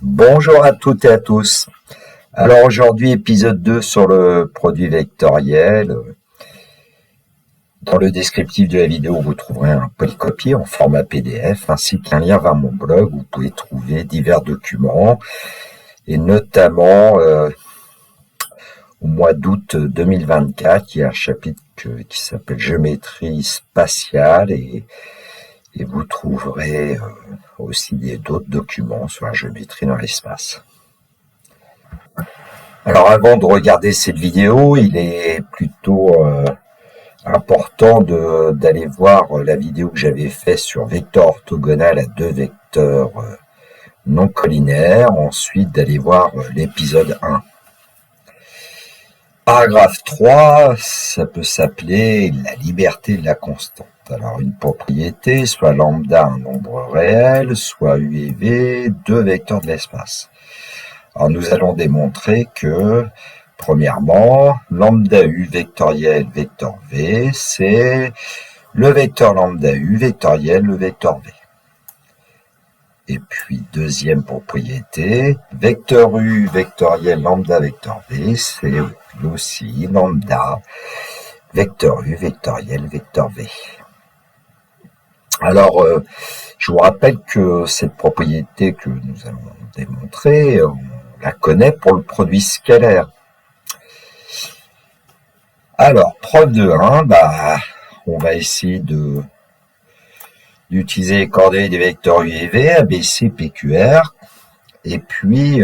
Bonjour à toutes et à tous. Alors aujourd'hui, épisode 2 sur le produit vectoriel. Dans le descriptif de la vidéo, vous trouverez un polycopier en format PDF ainsi qu'un lien vers mon blog où vous pouvez trouver divers documents et notamment au mois d'août 2024, il y a un chapitre qui s'appelle Géométrie spatiale et vous trouverez aussi d'autres documents sur la géométrie dans l'espace. Alors avant de regarder cette vidéo, il est plutôt important d'aller voir la vidéo que j'avais faite sur vecteur orthogonal à deux vecteurs non collinaires, ensuite d'aller voir l'épisode 1. Paragraphe 3, ça peut s'appeler la liberté de la constante. Alors une propriété, soit lambda un nombre réel, soit u et v, deux vecteurs de l'espace. Alors nous allons démontrer que, premièrement, lambda u vectoriel vecteur v, c'est le vecteur lambda u vectoriel le vecteur v. Et puis deuxième propriété, vecteur u vectoriel lambda vecteur v, c'est aussi lambda vecteur u vectoriel vecteur v. Alors, je vous rappelle que cette propriété que nous allons démontrer, on la connaît pour le produit scalaire. Alors, preuve de 1, on va essayer d'utiliser les coordonnées des vecteurs u et v, ABC, PQR. Et puis,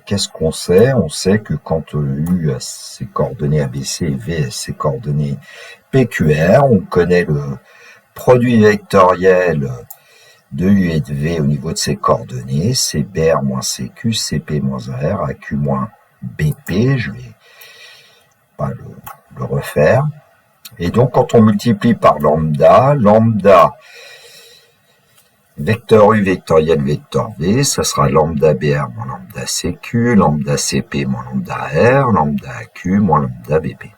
qu'est-ce qu'on sait? On sait que quand u a ses coordonnées ABC et v a ses coordonnées PQR, on connaît le produit vectoriel de u et de v au niveau de ses coordonnées, c'est BR moins CQ, CP moins AR, AQ moins BP, je vais pas le refaire. Et donc, quand on multiplie par lambda vecteur u vectoriel vecteur v, ça sera lambda BR moins lambda CQ, lambda CP moins lambda R, lambda AQ moins lambda BP.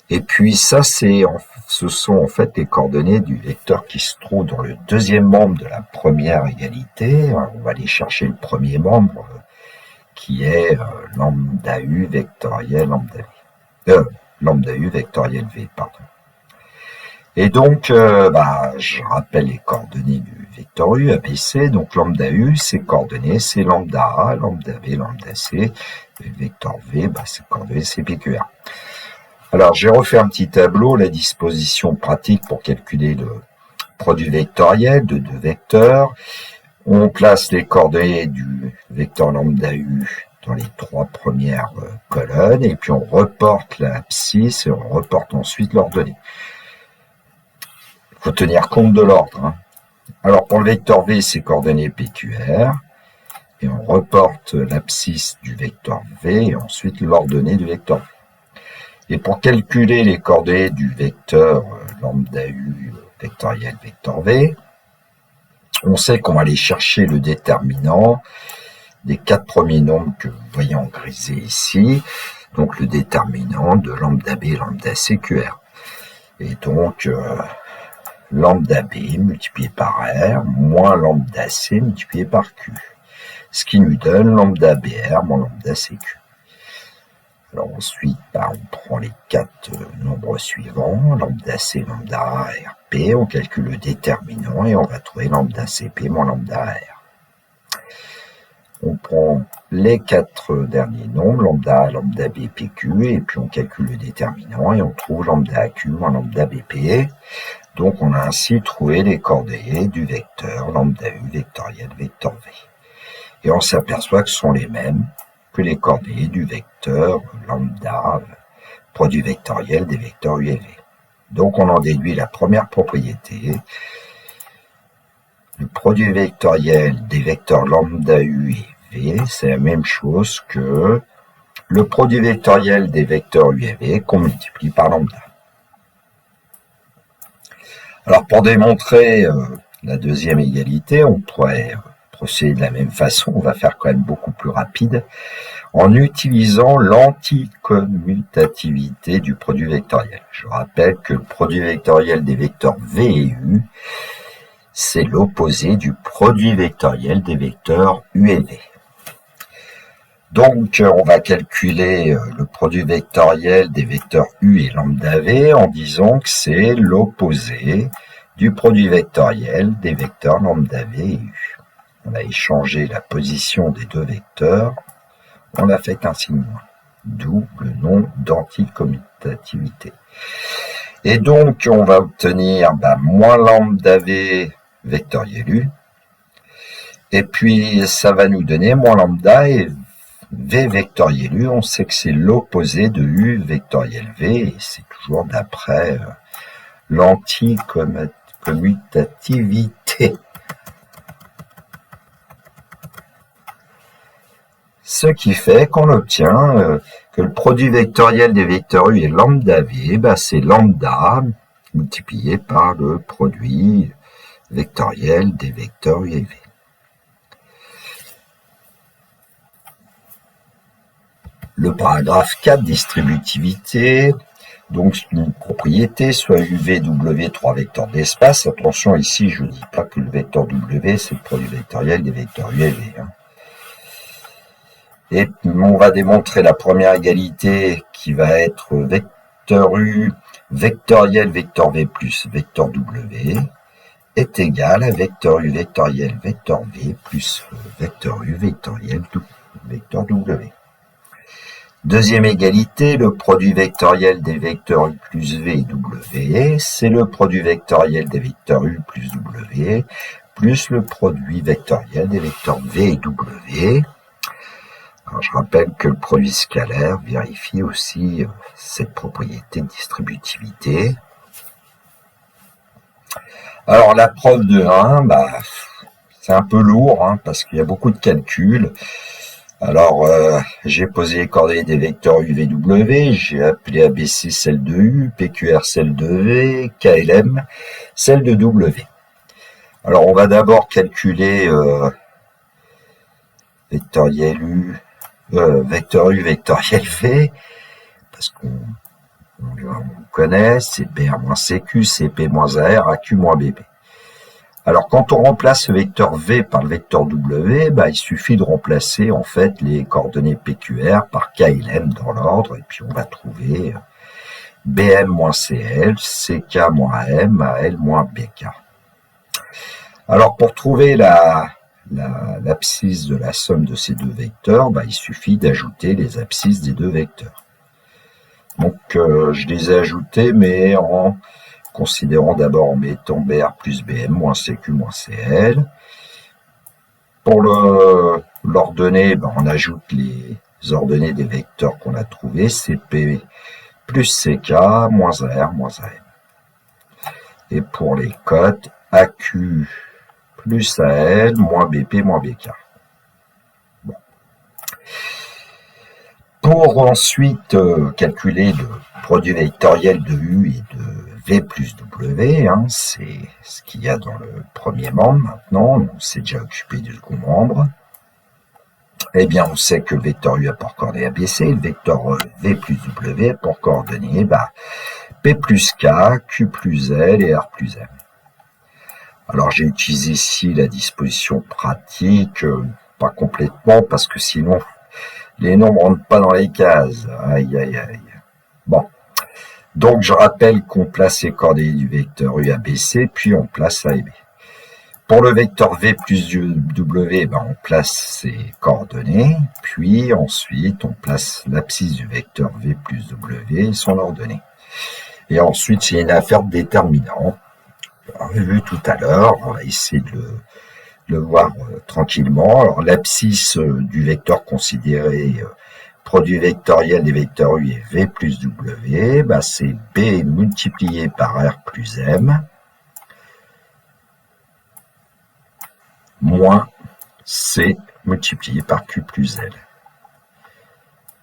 Et puis ça, ce sont en fait les coordonnées du vecteur qui se trouve dans le deuxième membre de la première égalité. Alors, on va aller chercher le premier membre qui est lambda u vectoriel lambda u vectoriel v, pardon. Et donc, je rappelle les coordonnées du vecteur u, ABC. Donc, lambda u, ses coordonnées, c'est lambda A, lambda B, lambda C. Et le vecteur v, ses coordonnées, c'est PQR. Alors, j'ai refait un petit tableau, la disposition pratique pour calculer le produit vectoriel de deux vecteurs. On place les coordonnées du vecteur lambda u dans les trois premières colonnes, et puis on reporte l'abscisse et on reporte ensuite l'ordonnée. Il faut tenir compte de l'ordre. Alors, pour le vecteur v, c'est coordonnées PQR, et on reporte l'abscisse du vecteur v et ensuite l'ordonnée du vecteur v. Et pour calculer les coordonnées du vecteur lambda u vectoriel vecteur v, on sait qu'on va aller chercher le déterminant des quatre premiers nombres que vous voyez en grisé ici, donc le déterminant de lambda b, lambda c, qr. Et donc, lambda b multiplié par r moins lambda c multiplié par q, ce qui nous donne lambda br moins lambda cq. Alors ensuite, on prend les quatre nombres suivants, lambda c, lambda a, rp, on calcule le déterminant et on va trouver lambda cp moins lambda r. On prend les quatre derniers nombres, lambda a, lambda b, pq, et puis on calcule le déterminant et on trouve lambda aq moins lambda bp. Donc on a ainsi trouvé les coordonnées du vecteur lambda u vectoriel vecteur v. Et on s'aperçoit que ce sont les mêmes que les coordonnées du vecteur lambda, produit vectoriel des vecteurs u et v. Donc on en déduit la première propriété. Le produit vectoriel des vecteurs lambda u et v, c'est la même chose que le produit vectoriel des vecteurs u et v qu'on multiplie par lambda. Alors pour démontrer la deuxième égalité, on pourrait procéder de la même façon, on va faire quand même beaucoup plus rapide, en utilisant l'anticommutativité du produit vectoriel. Je rappelle que le produit vectoriel des vecteurs v et u, c'est l'opposé du produit vectoriel des vecteurs u et v. Donc, on va calculer le produit vectoriel des vecteurs U et lambda V en disant que c'est l'opposé du produit vectoriel des vecteurs lambda V et U. On a échangé la position des deux vecteurs, on a fait un signe moins, d'où le nom d'anticommutativité. Et donc, on va obtenir moins lambda V vectoriel U, et puis ça va nous donner moins lambda et V vectoriel U, on sait que c'est l'opposé de U vectoriel V, et c'est toujours d'après l'anticommutativité. Ce qui fait qu'on obtient que le produit vectoriel des vecteurs U et lambda V, c'est lambda multiplié par le produit vectoriel des vecteurs U et V. Le paragraphe 4, distributivité. Donc, une propriété, soit UV, W, 3 vecteurs d'espace. Attention, ici, je ne dis pas que le vecteur W, c'est le produit vectoriel des vecteurs U et V. Et on va démontrer la première égalité qui va être vecteur U vectoriel vecteur V plus vecteur W est égal à vecteur U vectoriel vecteur V plus vecteur U vectoriel vecteur W. Deuxième égalité, le produit vectoriel des vecteurs U plus V et W, c'est le produit vectoriel des vecteurs U plus W, plus le produit vectoriel des vecteurs V et W. Alors, je rappelle que le produit scalaire vérifie aussi cette propriété de distributivité. Alors, la preuve de 1, c'est un peu lourd parce qu'il y a beaucoup de calculs. Alors, j'ai posé les coordonnées des vecteurs UVW, j'ai appelé ABC celle de U, PQR celle de V, KLM celle de W. Alors, on va d'abord calculer vectoriel U, vecteur U, vectoriel V, parce qu'on connaît, c'est BR moins CQ, CP moins AR, AQ moins BP. Alors, quand on remplace ce vecteur V par le vecteur W, il suffit de remplacer en fait les coordonnées PQR par KLM dans l'ordre, et puis on va trouver BM moins CL, CK moins AM, AL moins BK. Alors, pour trouver l'abscisse de la somme de ces deux vecteurs, il suffit d'ajouter les abscisses des deux vecteurs. Donc, je les ai ajoutés, mais en considérant d'abord en mettant BR plus BM moins CQ moins CL. Pour l'ordonnée, on ajoute les ordonnées des vecteurs qu'on a trouvés, CP plus CK moins AR moins AM. Et pour les cotes, AQ plus AL moins BP moins BK. Bon. Pour ensuite calculer le produit vectoriel de U et de V plus W, c'est ce qu'il y a dans le premier membre maintenant, on s'est déjà occupé du second membre. Eh bien, on sait que le vecteur U a pour coordonnées ABC, le vecteur V plus W a pour coordonnées P plus K, Q plus L et R plus M. Alors, j'ai utilisé ici la disposition pratique, pas complètement, parce que sinon, les nombres ne rentrent pas dans les cases. Aïe, aïe, aïe. Bon. Donc, je rappelle qu'on place les coordonnées du vecteur U ABC, puis on place A et B. Pour le vecteur V plus W, on place ses coordonnées, puis ensuite, on place l'abscisse du vecteur V plus W et son ordonnée. Et ensuite, c'est une affaire de déterminant. On a vu tout à l'heure, on va essayer de le voir tranquillement. Alors, l'abscisse du vecteur considéré produit vectoriel des vecteurs U et V plus W, c'est B multiplié par R plus M moins C multiplié par Q plus L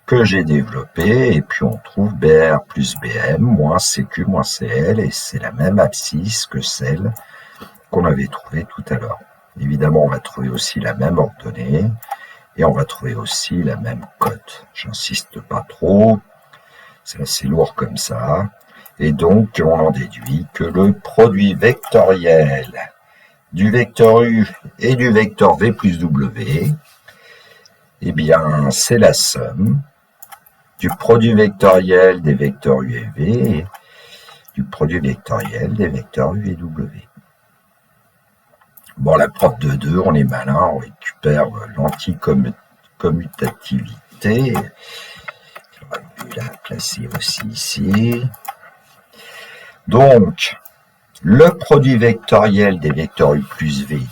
que j'ai développé, et puis on trouve BR plus BM moins CQ moins CL, et c'est la même abscisse que celle qu'on avait trouvée tout à l'heure. Évidemment, on va trouver aussi la même ordonnée, et on va trouver aussi la même cote. J'insiste pas trop, c'est assez lourd comme ça. Et donc, on en déduit que le produit vectoriel du vecteur U et du vecteur V plus W Eh bien, c'est la somme du produit vectoriel des vecteurs U et V et du produit vectoriel des vecteurs U et W. Bon, la prof de 2, on est malin, on récupère l'anticommutativité. J'aurais pu la placer aussi ici. Donc, le produit vectoriel des vecteurs U plus V et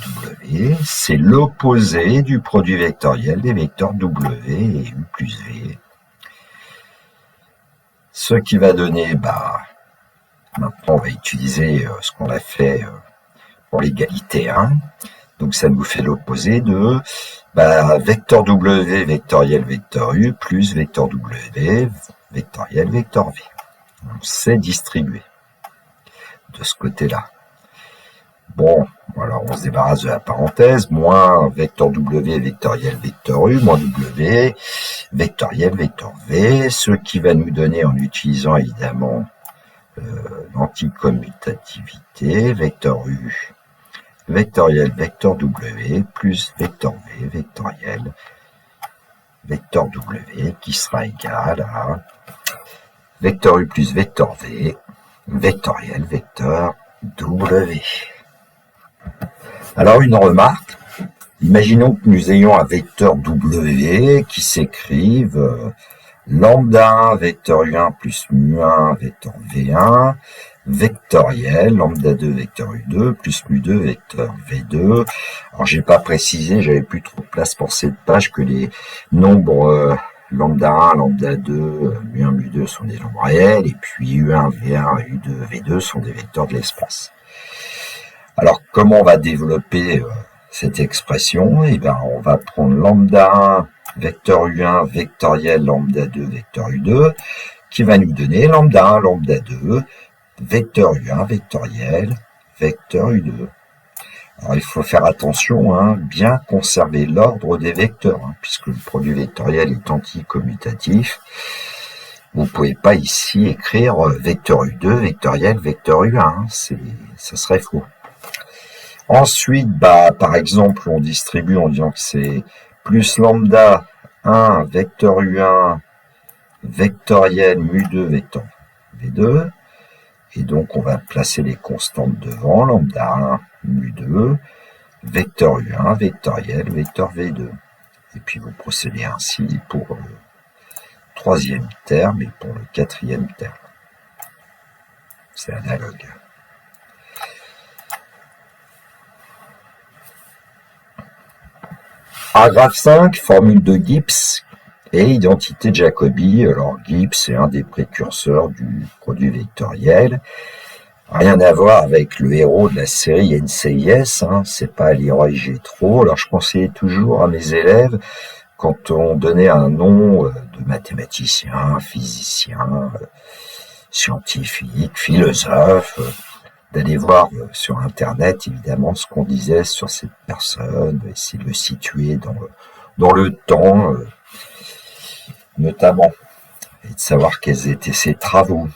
W, c'est l'opposé du produit vectoriel des vecteurs W et U plus V. Ce qui va donner, maintenant on va utiliser ce qu'on a fait pour l'égalité 1. Donc ça nous fait l'opposé de vecteur W vectoriel vecteur U plus vecteur W vectoriel vecteur V. On sait distribuer de ce côté-là. Bon, alors on se débarrasse de la parenthèse, moins vecteur W vectoriel vecteur U, moins W vectoriel vecteur V, ce qui va nous donner, en utilisant évidemment l'anticommutativité, vecteur U vectoriel vecteur W plus vecteur V vectoriel vecteur W qui sera égal à vecteur U plus vecteur V vectoriel vecteur W. Alors une remarque, imaginons que nous ayons un vecteur W qui s'écrive lambda 1 vecteur U1 plus mu1 vecteur V1 vectoriel, lambda 2 vecteur U2 plus mu2 vecteur V2. Alors j'ai pas précisé, j'avais plus trop de place pour cette page, que les nombres lambda 1, lambda 2, mu1, mu2 sont des nombres réels, et puis U1, V1, U2, V2 sont des vecteurs de l'espace. Alors comment on va développer cette expression? Eh bien on va prendre lambda 1 vecteur U1 vectoriel lambda 2 vecteur U2 qui va nous donner lambda 1 lambda 2 vecteur U1 vectoriel vecteur U2. Alors il faut faire attention, bien conserver l'ordre des vecteurs, puisque le produit vectoriel est anticommutatif. Vous ne pouvez pas ici écrire vecteur U2 vectoriel vecteur U1, ça serait faux. Ensuite, par exemple, on distribue en disant que c'est plus lambda 1 vecteur U1 vectoriel mu2 vecteur V2. Et donc, on va placer les constantes devant, lambda 1 mu2, vecteur U1 vectoriel vecteur V2. Et puis, vous procédez ainsi pour le troisième terme et pour le quatrième terme. C'est analogue. Paragraphe 5, formule de Gibbs et identité de Jacobi. Alors Gibbs est un des précurseurs du produit vectoriel. Rien à voir avec le héros de la série NCIS, c'est pas Leroy Gétro. Alors je conseillais toujours à mes élèves, quand on donnait un nom de mathématicien, physicien, scientifique, philosophe, d'aller voir sur Internet, évidemment, ce qu'on disait sur cette personne, essayer de le situer dans le temps, notamment, et de savoir quels étaient ses travaux.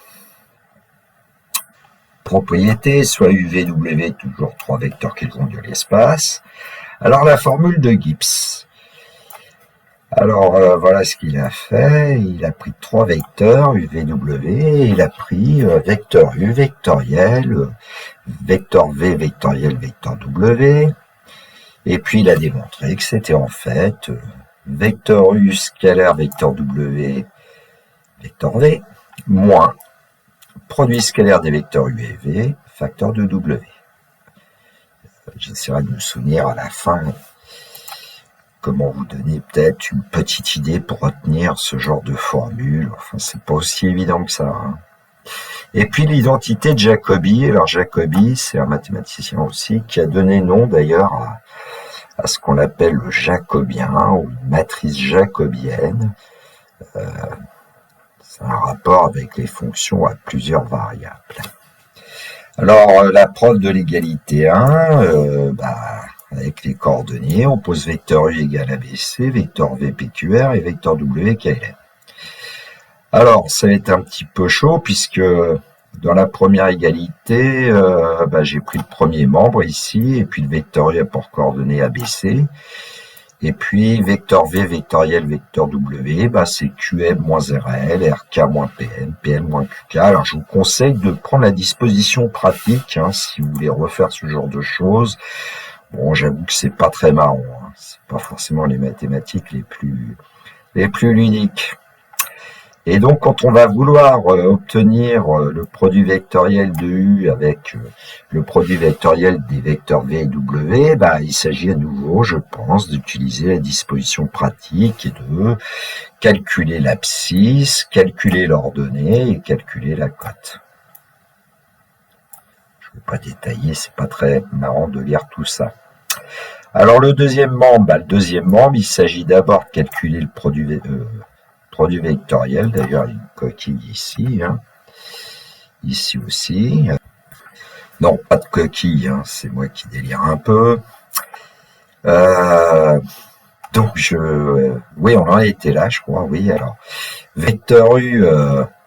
Propriété, soit UVW, toujours 3 vecteurs qui vont de l'espace. Alors, la formule de Gibbs. Alors, voilà ce qu'il a fait. Il a pris 3 vecteurs, UVW, et il a pris vecteur U vectoriel, vecteur V vectoriel, vecteur W. Et puis, il a démontré que c'était en fait vecteur U scalaire, vecteur W, vecteur V, moins produit scalaire des vecteurs U et V, facteur de W. J'essaierai de me souvenir à la fin comment vous donner peut-être une petite idée pour retenir ce genre de formule. Enfin, c'est pas aussi évident que ça. Et puis l'identité de Jacobi. Alors Jacobi, c'est un mathématicien aussi qui a donné nom d'ailleurs à ce qu'on appelle le jacobien ou une matrice jacobienne. C'est un rapport avec les fonctions à plusieurs variables. Alors la preuve de l'égalité 1, avec les coordonnées, on pose vecteur U égale ABC, vecteur V PQR et vecteur W KLM. Alors, ça va être un petit peu chaud puisque dans la première égalité, j'ai pris le premier membre ici et puis le vecteur U a pour coordonnées ABC. Et puis, vecteur V, vectoriel, vecteur W, bah, c'est QM moins RL, RK moins PN, PN moins QK. Alors, je vous conseille de prendre la disposition pratique, hein, si vous voulez refaire ce genre de choses. Bon, j'avoue que c'est pas très marrant, hein. C'est pas forcément les mathématiques les plus ludiques. Et donc, quand on va vouloir obtenir le produit vectoriel de U avec le produit vectoriel des vecteurs V et W, bah, il s'agit à nouveau, je pense, d'utiliser la disposition pratique et de calculer l'abscisse, calculer l'ordonnée et calculer la cote. Je ne vais pas détailler, c'est pas très marrant de lire tout ça. Alors, le deuxième membre, il s'agit d'abord de calculer le produit vectoriel, d'ailleurs il y a une coquille ici, hein. Ici aussi. Non, pas de coquille, hein. C'est moi qui délire un peu. Donc oui, on en a été là, je crois, oui. Alors, vecteur U,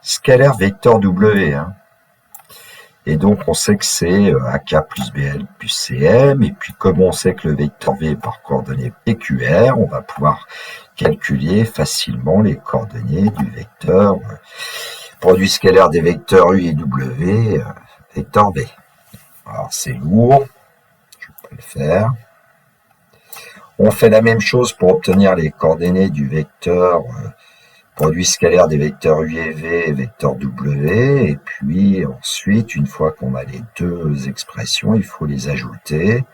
scalaire vecteur W, hein. Et donc on sait que c'est AK plus BL plus CM, et puis comme on sait que le vecteur V est par coordonnées PQR, on va pouvoir calculer facilement les coordonnées du vecteur produit scalaire des vecteurs U et W, vecteur V. Alors c'est lourd, je peux le faire. On fait la même chose pour obtenir les coordonnées du vecteur produit scalaire des vecteurs U et V, vecteur W, et puis ensuite, une fois qu'on a les deux expressions, il faut les ajouter,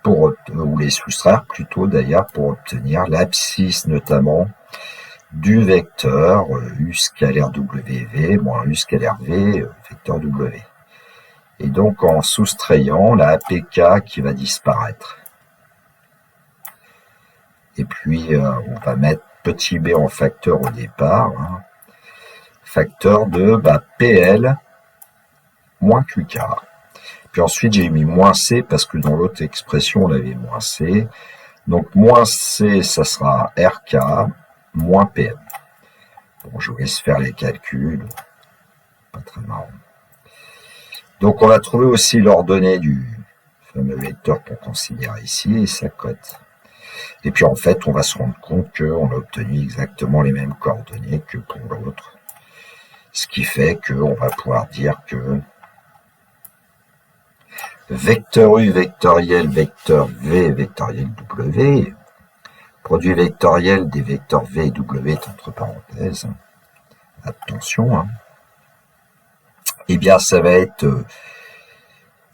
ou les soustraire plutôt d'ailleurs, pour obtenir l'abscisse notamment du vecteur U scalaire WV moins U scalaire V, vecteur W. Et donc en soustrayant la APK qui va disparaître. Et puis on va mettre petit b en facteur au départ, hein. Facteur de PL moins QK. Puis ensuite j'ai mis moins C parce que dans l'autre expression on avait moins C. Donc moins C ça sera RK moins PM. Bon, je vous laisse faire les calculs, pas très marrant. Donc on va trouver aussi l'ordonnée du fameux vecteur qu'on considère ici et sa cote. Et puis en fait, on va se rendre compte qu'on a obtenu exactement les mêmes coordonnées que pour l'autre. Ce qui fait qu'on va pouvoir dire que vecteur U vectoriel, vecteur V vectoriel W, produit vectoriel des vecteurs V et W est entre parenthèses. Attention, hein. Eh bien, ça va être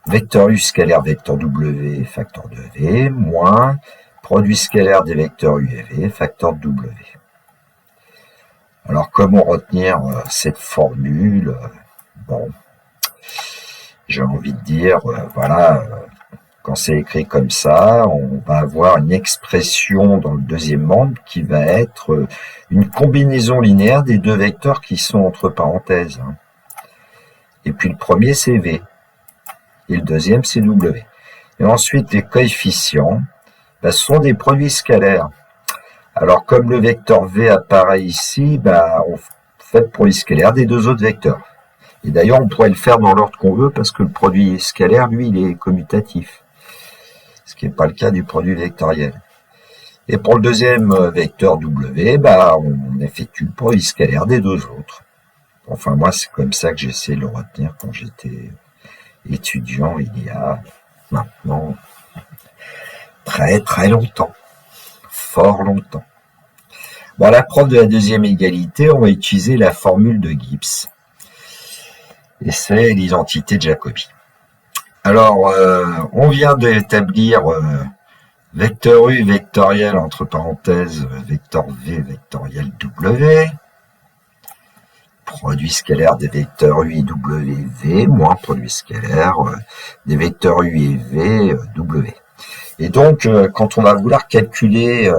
vecteur U scalaire vecteur W facteur de V moins produit scalaire des vecteurs U et V, facteur de W. Alors, comment retenir cette formule? Bon, j'ai envie de dire, voilà, quand c'est écrit comme ça, on va avoir une expression dans le deuxième membre qui va être une combinaison linéaire des deux vecteurs qui sont entre parenthèses, hein. Et puis le premier, c'est V. Et le deuxième, c'est W. Et ensuite, les coefficients, ce sont des produits scalaires. Alors, comme le vecteur V apparaît ici, on fait le produit scalaire des deux autres vecteurs. Et d'ailleurs, on pourrait le faire dans l'ordre qu'on veut parce que le produit scalaire, lui, il est commutatif. Ce qui n'est pas le cas du produit vectoriel. Et pour le deuxième vecteur W, on effectue le produit scalaire des deux autres. Enfin, moi, c'est comme ça que j'essaie de le retenir quand j'étais étudiant il y a maintenant très très longtemps, fort longtemps. Bon, à la preuve de la deuxième égalité, on va utiliser la formule de Gibbs. Et c'est l'identité de Jacobi. Alors, on vient d'établir vecteur U vectoriel entre parenthèses, vecteur V vectoriel W, produit scalaire des vecteurs U et W, V, moins produit scalaire des vecteurs U et V, W. Et donc, quand on va vouloir calculer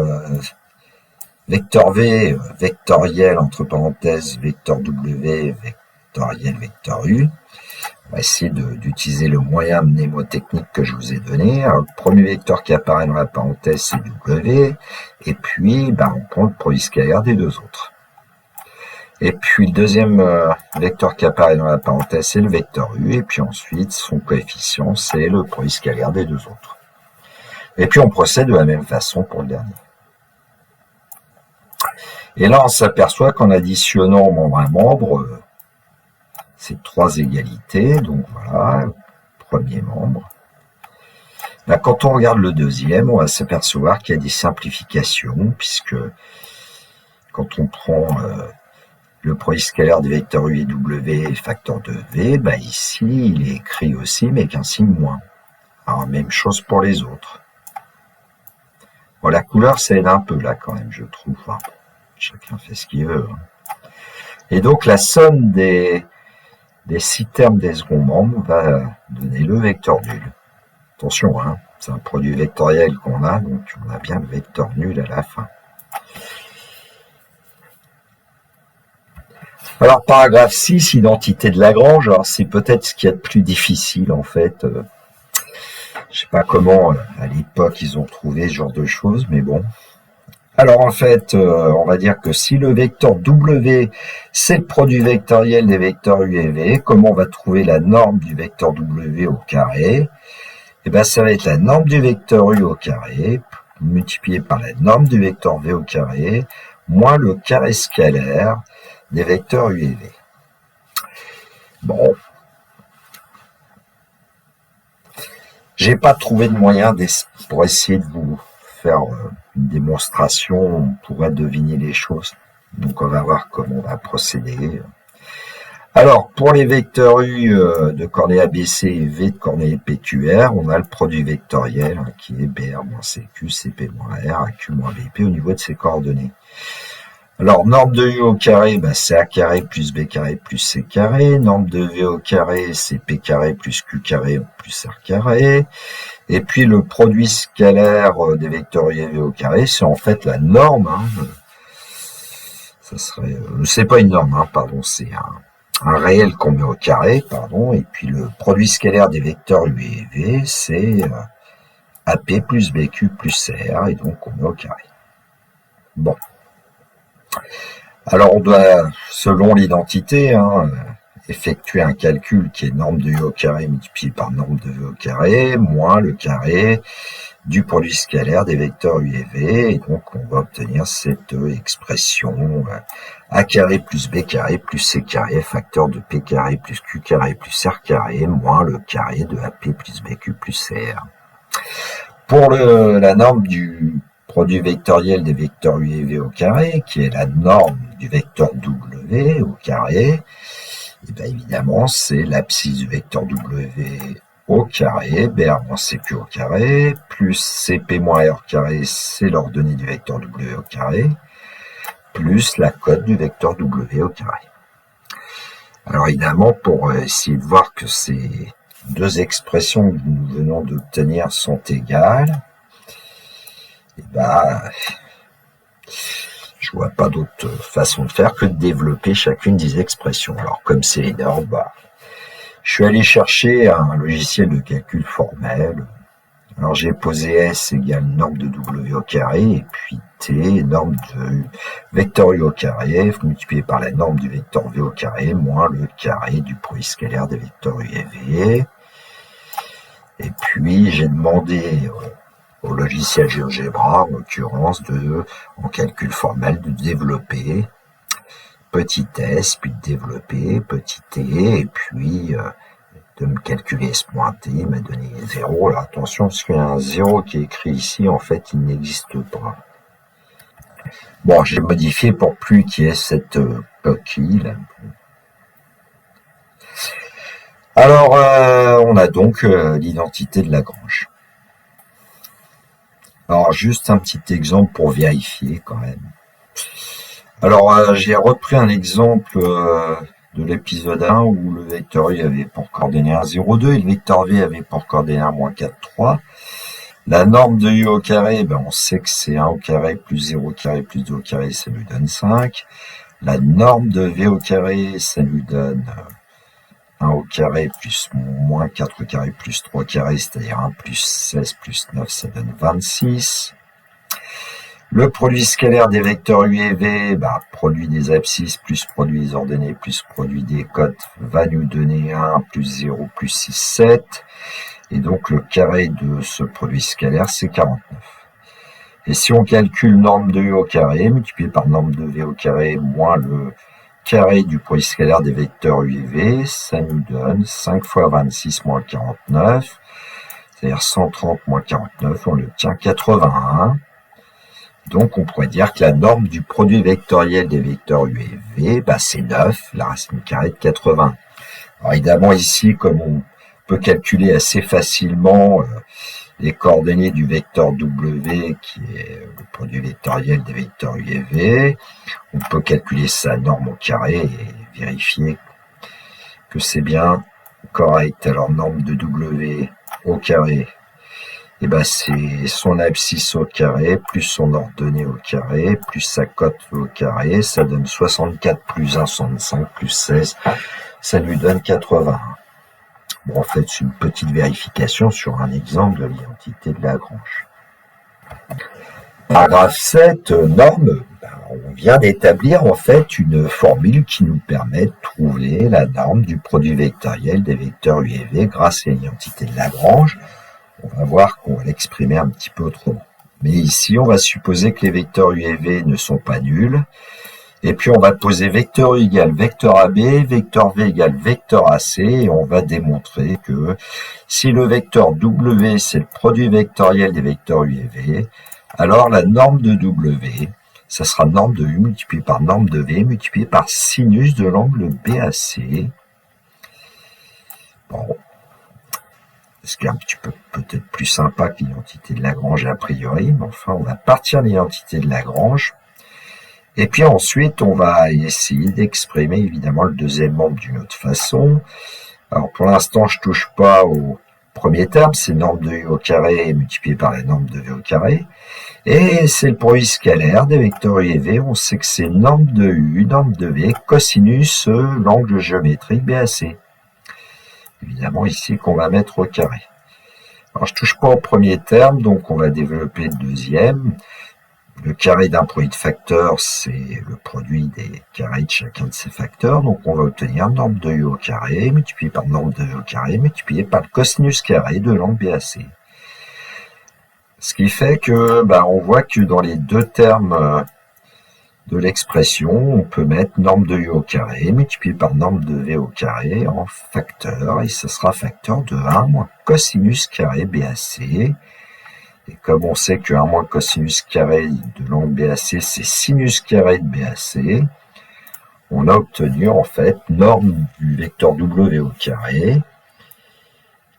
vecteur V, vectoriel, entre parenthèses, vecteur W, vectoriel, vecteur U, on va essayer d'utiliser le moyen mnémotechnique que je vous ai donné. Alors, le premier vecteur qui apparaît dans la parenthèse, c'est W, et puis on prend le produit scalaire des deux autres. Et puis le deuxième vecteur qui apparaît dans la parenthèse, c'est le vecteur U, et puis ensuite, son coefficient, c'est le produit scalaire des deux autres. Et puis on procède de la même façon pour le dernier. Et là, on s'aperçoit qu'en additionnant membre à membre, c'est 3 égalités. Donc voilà, premier membre. Là, quand on regarde le deuxième, on va s'apercevoir qu'il y a des simplifications, puisque quand on prend le produit scalaire des vecteurs U et W facteur de V, bah ici, il est écrit aussi, mais qu'un signe moins. Alors, même chose pour les autres. Bon, la couleur, ça aide un peu, là, quand même, je trouve. Enfin, chacun fait ce qu'il veut. Et donc, la somme des 6 termes des seconds membres va donner le vecteur nul. Attention, hein, c'est un produit vectoriel qu'on a, donc on a bien le vecteur nul à la fin. Alors, paragraphe 6, identité de Lagrange. Alors, c'est peut-être ce qu'il y a de plus difficile, en fait. Je sais pas comment, à l'époque, ils ont trouvé ce genre de choses, mais bon. Alors, en fait, on va dire que si le vecteur W, c'est le produit vectoriel des vecteurs U et V, comment on va trouver la norme du vecteur W au carré? Eh bien, ça va être la norme du vecteur U au carré, multiplié par la norme du vecteur V au carré, moins le carré scalaire des vecteurs U et V. Bon. J'ai pas trouvé de moyen pour essayer de vous faire une démonstration, on pourrait deviner les choses. Donc on va voir comment on va procéder. Alors, pour les vecteurs U de coordonnées ABC et V de coordonnées PQR, on a le produit vectoriel hein, qui est BR moins CQ, CP moins R, AQ moins BP au niveau de ces coordonnées. Alors, norme de U au carré, ben, c'est A carré plus B carré plus C carré. Norme de V au carré, c'est P carré plus Q carré plus R carré. Et puis, le produit scalaire des vecteurs U et V au carré, c'est en fait la norme. Hein, ça serait, c'est pas une norme, hein, pardon, c'est un réel qu'on met au carré, pardon. Et puis, le produit scalaire des vecteurs U et V, c'est AP plus BQ plus CR, et donc on met au carré. Bon. Alors, on doit, selon l'identité, hein, effectuer un calcul qui est norme de U au carré multiplié par norme de V au carré, moins le carré du produit scalaire des vecteurs U et V, et donc on va obtenir cette expression A carré plus B carré plus C carré, facteur de P carré plus Q carré plus R carré, moins le carré de AP plus BQ plus CR. Pour la norme du produit vectoriel des vecteurs U et V au carré, qui est la norme du vecteur W au carré, et bien évidemment, c'est l'abscisse du vecteur W au carré, BR moins CQ au carré, plus CP moins R carré, c'est l'ordonnée du vecteur W au carré, plus la cote du vecteur W au carré. Alors évidemment, pour essayer de voir que ces deux expressions que nous venons d'obtenir sont égales, et ben, je vois pas d'autre façon de faire que de développer chacune des expressions. Alors comme c'est énorme, bah, je suis allé chercher un logiciel de calcul formel. Alors j'ai posé S égale norme de W au carré, et puis T, norme de vecteur U au carré, multiplié par la norme du vecteur V au carré, moins le carré du produit scalaire des vecteurs U et V. Et puis j'ai demandé au logiciel GeoGebra, en l'occurrence, en calcul formel, de développer petit s, puis de développer petit t, et puis de me calculer ce point t, il m'a donné 0. Alors attention, parce qu'il y a un 0 qui est écrit ici, en fait, il n'existe pas. Bon, j'ai modifié pour plus qu'il y ait cette coquille là. Alors, on a donc l'identité de Lagrange. Alors, juste un petit exemple pour vérifier quand même. Alors, j'ai repris un exemple de l'épisode 1 où le vecteur U avait pour coordonnée 1, 0, 2 et le vecteur V avait pour coordonnée 1, moins 4, 3. La norme de U au carré, ben on sait que c'est 1 au carré plus 0 au carré plus 2 au carré, ça lui donne 5. La norme de V au carré, ça lui donne 1 au carré plus moins 4 au carré plus 3 au carré, c'est-à-dire 1 plus 16 plus 9, ça donne 26. Le produit scalaire des vecteurs U et V, bah, produit des abscisses plus produit des ordonnées plus produit des cotes va nous donner 1 plus 0 plus 6, 7. Et donc le carré de ce produit scalaire, c'est 49. Et si on calcule norme de U au carré, multiplié par norme de V au carré, moins le carré du produit scalaire des vecteurs U et V, ça nous donne 5 fois 26 moins 49, c'est-à-dire 130 moins 49, on obtient 81. Donc on pourrait dire que la norme du produit vectoriel des vecteurs U et V, c'est 9, la racine carrée de 80. Alors évidemment ici, comme on peut calculer assez facilement les coordonnées du vecteur W, qui est le produit vectoriel des vecteurs U et V, on peut calculer sa norme au carré et vérifier que c'est bien correct. Alors norme de W au carré, c'est son abscisse au carré, plus son ordonnée au carré, plus sa cote au carré, ça donne 64 plus 1, 65 plus 16, ça lui donne 81. Bon, en fait, c'est une petite vérification sur un exemple de l'identité de Lagrange. Paragraphe 7, norme, on vient d'établir en fait une formule qui nous permet de trouver la norme du produit vectoriel des vecteurs U et V grâce à l'identité de Lagrange. On va voir qu'on va l'exprimer un petit peu autrement. Mais ici, on va supposer que les vecteurs U et V ne sont pas nuls. Et puis, on va poser vecteur U égale vecteur AB, vecteur V égale vecteur AC, et on va démontrer que si le vecteur W, c'est le produit vectoriel des vecteurs U et V, alors la norme de W, ça sera norme de U multipliée par norme de V multipliée par sinus de l'angle BAC. Bon, ce qui est un petit peu peut-être plus sympa que l'identité de Lagrange a priori, mais enfin, on va partir de l'identité de Lagrange. Et puis ensuite, on va essayer d'exprimer évidemment le deuxième membre d'une autre façon. Alors pour l'instant, je touche pas au premier terme, c'est norme de U au carré multiplié par la norme de V au carré. Et c'est le produit scalaire des vecteurs U et V. On sait que c'est norme de U, norme de V, cosinus l'angle géométrique BAC. Évidemment ici qu'on va mettre au carré. Alors je touche pas au premier terme, donc on va développer le deuxième. Le carré d'un produit de facteurs, c'est le produit des carrés de chacun de ces facteurs. Donc on va obtenir norme de U au carré multiplié par norme de V au carré multiplié par le cosinus carré de l'angle BAC. Ce qui fait que on voit que dans les deux termes de l'expression, on peut mettre norme de U au carré multiplié par norme de V au carré en facteur, et ce sera facteur de 1 moins cosinus carré BAC. Et comme on sait que 1 moins cosinus carré de l'angle BAC, c'est sinus carré de BAC, on a obtenu en fait norme du vecteur W au carré,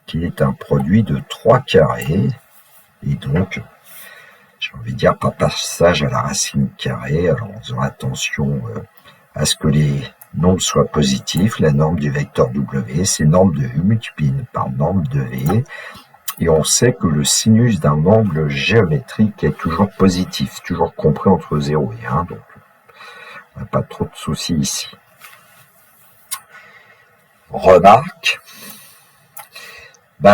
qui est un produit de 3 carrés, et donc, j'ai envie de dire, par passage à la racine carrée, alors en faisant attention à ce que les nombres soient positifs, la norme du vecteur W, c'est norme de U multipliée par norme de V, et on sait que le sinus d'un angle géométrique est toujours positif, toujours compris entre 0 et 1, donc on n'a pas trop de soucis ici. Remarque,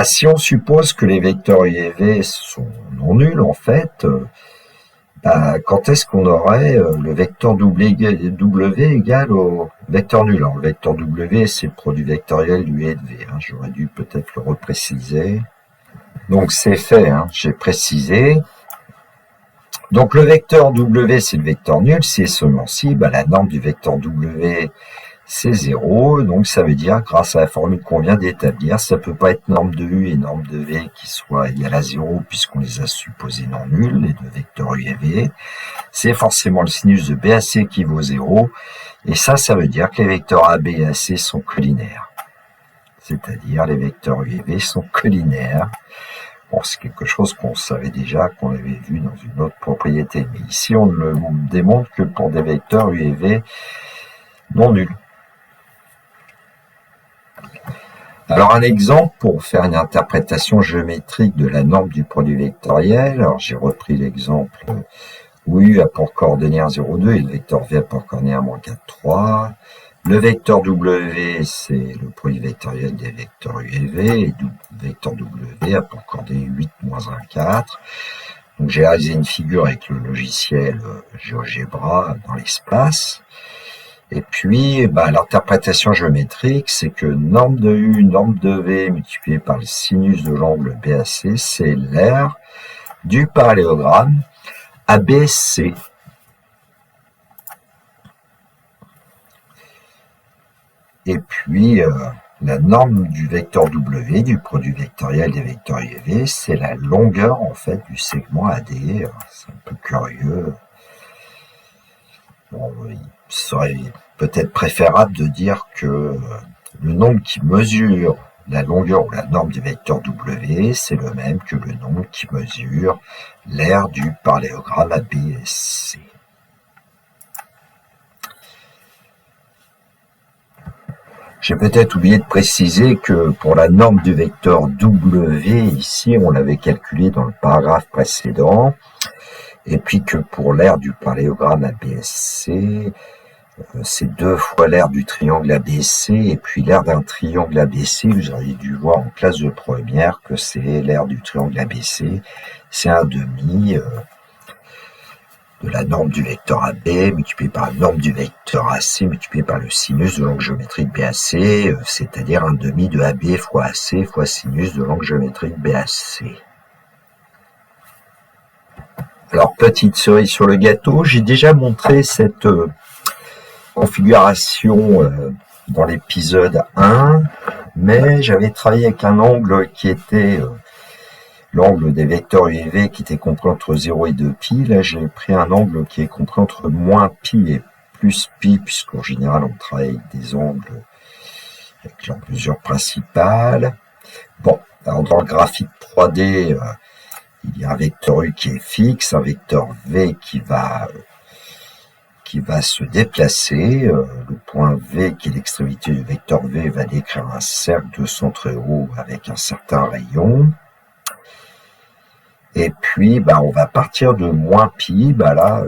si on suppose que les vecteurs U et V sont non nuls, en fait, quand est-ce qu'on aurait le vecteur W égal au vecteur nul? Alors, le vecteur W, c'est le produit vectoriel du U et de V. J'aurais dû peut-être le repréciser. Donc, c'est fait, j'ai précisé. Donc, le vecteur W, c'est le vecteur nul. Si et seulement si, la norme du vecteur W, c'est 0, donc ça veut dire, grâce à la formule qu'on vient d'établir, ça peut pas être norme de U et norme de V qui soient égales à 0, puisqu'on les a supposés non nuls, les deux vecteurs U et V. C'est forcément le sinus de BAC qui vaut 0, et ça veut dire que les vecteurs AB et AC sont collinaires. C'est-à-dire, les vecteurs U et V sont collinaires. Bon, c'est quelque chose qu'on savait déjà, qu'on avait vu dans une autre propriété, mais ici, on ne le démontre que pour des vecteurs U et V non nuls. Alors un exemple pour faire une interprétation géométrique de la norme du produit vectoriel. Alors j'ai repris l'exemple où U a pour coordonnée 1, 0, 2 et le vecteur V a pour coordonnée 1, moins 4, 3. Le vecteur W, c'est le produit vectoriel des vecteurs U et V, et le vecteur W a pour coordonnée 8, moins 1, 4. Donc j'ai réalisé une figure avec le logiciel GeoGebra dans l'espace. Et puis, l'interprétation géométrique, c'est que norme de U, norme de V multiplié par le sinus de l'angle BAC, c'est l'aire du parallélogramme ABC. Et puis, la norme du vecteur W, du produit vectoriel des vecteurs UV, c'est la longueur, en fait, du segment AD. C'est un peu curieux. Bon, il serait peut-être préférable de dire que le nombre qui mesure la longueur ou la norme du vecteur W, c'est le même que le nombre qui mesure l'aire du parallélogramme ABC. J'ai peut-être oublié de préciser que pour la norme du vecteur W, ici, on l'avait calculé dans le paragraphe précédent, et puis que pour l'aire du parallélogramme ABC, c'est 2 fois l'aire du triangle ABC, et puis l'aire d'un triangle ABC, vous auriez dû voir en classe de première que c'est l'aire du triangle ABC, c'est un demi de la norme du vecteur AB multiplié par la norme du vecteur AC multiplié par le sinus de l'angle géométrique BAC, c'est-à-dire un demi de AB fois AC fois sinus de l'angle géométrique BAC. Alors, petite cerise sur le gâteau, j'ai déjà montré cette configuration dans l'épisode 1, mais j'avais travaillé avec un angle qui était l'angle des vecteurs UV qui était compris entre 0 et 2π. Là, j'ai pris un angle qui est compris entre moins pi et plus pi, puisqu'en général, on travaille avec des angles avec leur mesure principale. Bon, alors dans le graphique 3D, il y a un vecteur U qui est fixe, un vecteur V qui va se déplacer. Le point V, qui est l'extrémité du vecteur V, va décrire un cercle de centre haut avec un certain rayon. Et puis, on va partir de moins pi. Là,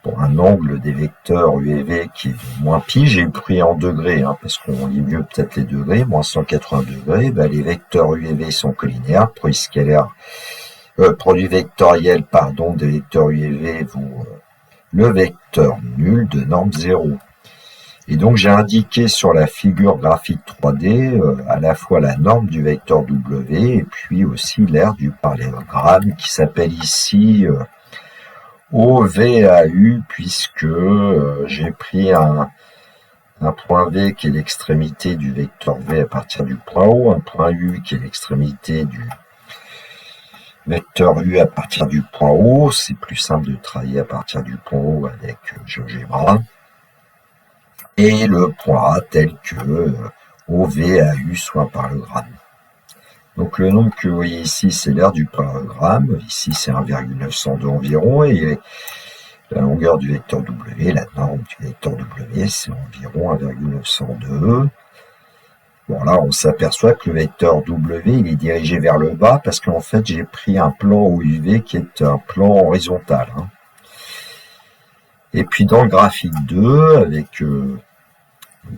pour un angle des vecteurs U et V qui est de moins pi, j'ai pris en degrés, parce qu'on lit mieux peut-être les degrés, moins 180 degrés. Les vecteurs U et V sont collinaires. Produit vectoriel, des vecteurs U et V vaut le vecteur nul de norme 0. Et donc, j'ai indiqué sur la figure graphique 3D à la fois la norme du vecteur W et puis aussi l'aire du parallélogramme qui s'appelle ici OVAU, puisque j'ai pris un point V qui est l'extrémité du vecteur V à partir du point O, un point U qui est l'extrémité du vecteur U à partir du point O. C'est plus simple de travailler à partir du point O avec GeoGebra. Et le point A tel que OVAU soit un parallélogramme. Donc le nombre que vous voyez ici, c'est l'aire du parallélogramme. Ici, c'est 1,902 environ. Et la longueur du vecteur W, la norme du vecteur W, c'est environ 1,902. Bon, là, on s'aperçoit que le vecteur W, il est dirigé vers le bas parce qu'en fait, j'ai pris un plan au UV qui est un plan horizontal. Et puis, dans le graphique 2, avec le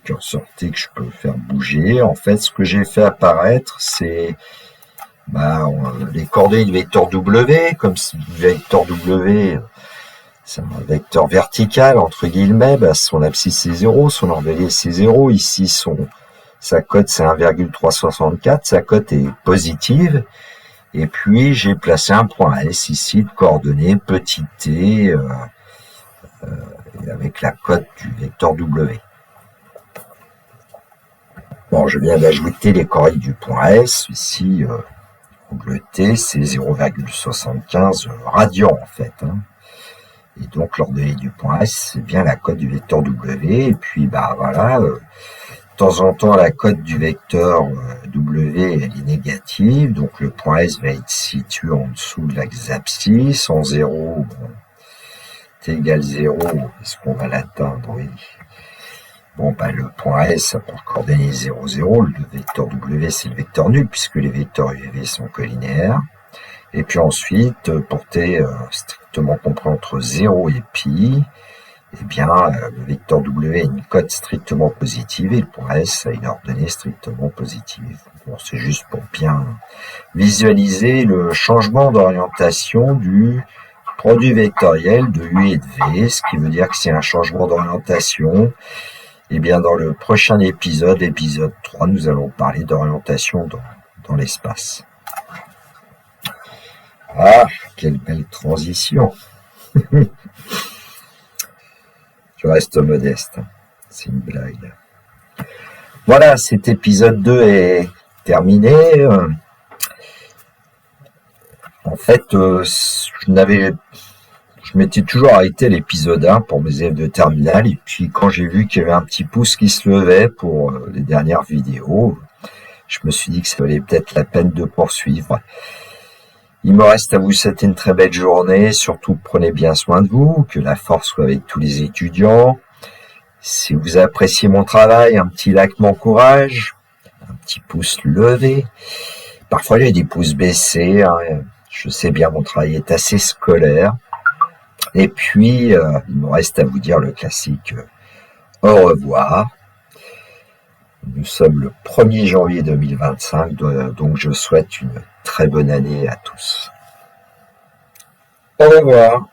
curseur T que je peux faire bouger, en fait, ce que j'ai fait apparaître, c'est les coordonnées du vecteur W, comme le vecteur W, c'est un vecteur vertical, entre guillemets, son abscisse c'est 0, son envolée c'est 0, ici sa cote c'est 1,364, sa cote est positive, et puis j'ai placé un point S ici de coordonnées petit t avec la cote du vecteur W. Bon, je viens d'ajouter les coordonnées du point S, ici angle T c'est 0,75 radians en fait. Et donc l'ordonnée du point S c'est bien la cote du vecteur W, et puis voilà. De temps en temps, la cote du vecteur W elle est négative, donc le point S va être situé en dessous de l'axe abscisse, en 0, t égale 0, est-ce qu'on va l'atteindre? Oui. Bon, le point S a pour coordonnée 0, 0, le vecteur W c'est le vecteur nul, puisque les vecteurs U et V sont collinaires. Et puis ensuite, pour t strictement compris entre 0 et pi, le vecteur W a une cote strictement positive et le point S a une ordonnée strictement positive. Bon, c'est juste pour bien visualiser le changement d'orientation du produit vectoriel de U et de V, ce qui veut dire que c'est un changement d'orientation. Et bien dans le prochain épisode, l'épisode 3, nous allons parler d'orientation dans l'espace. Ah, quelle belle transition. Je reste modeste, c'est une blague. Voilà, cet épisode 2 est terminé. En fait, je m'étais toujours arrêté à l'épisode 1 pour mes élèves de terminale, et puis quand j'ai vu qu'il y avait un petit pouce qui se levait pour les dernières vidéos, je me suis dit que ça valait peut-être la peine de poursuivre. Il me reste à vous souhaiter une très belle journée, surtout prenez bien soin de vous, que la force soit avec tous les étudiants. Si vous appréciez mon travail, un petit like m'encourage, un petit pouce levé. Parfois il y a des pouces baissés, hein. Je sais bien, mon travail est assez scolaire. Et puis, il me reste à vous dire le classique au revoir. Nous sommes le 1er janvier 2025, donc je souhaite une très bonne année à tous. Au revoir.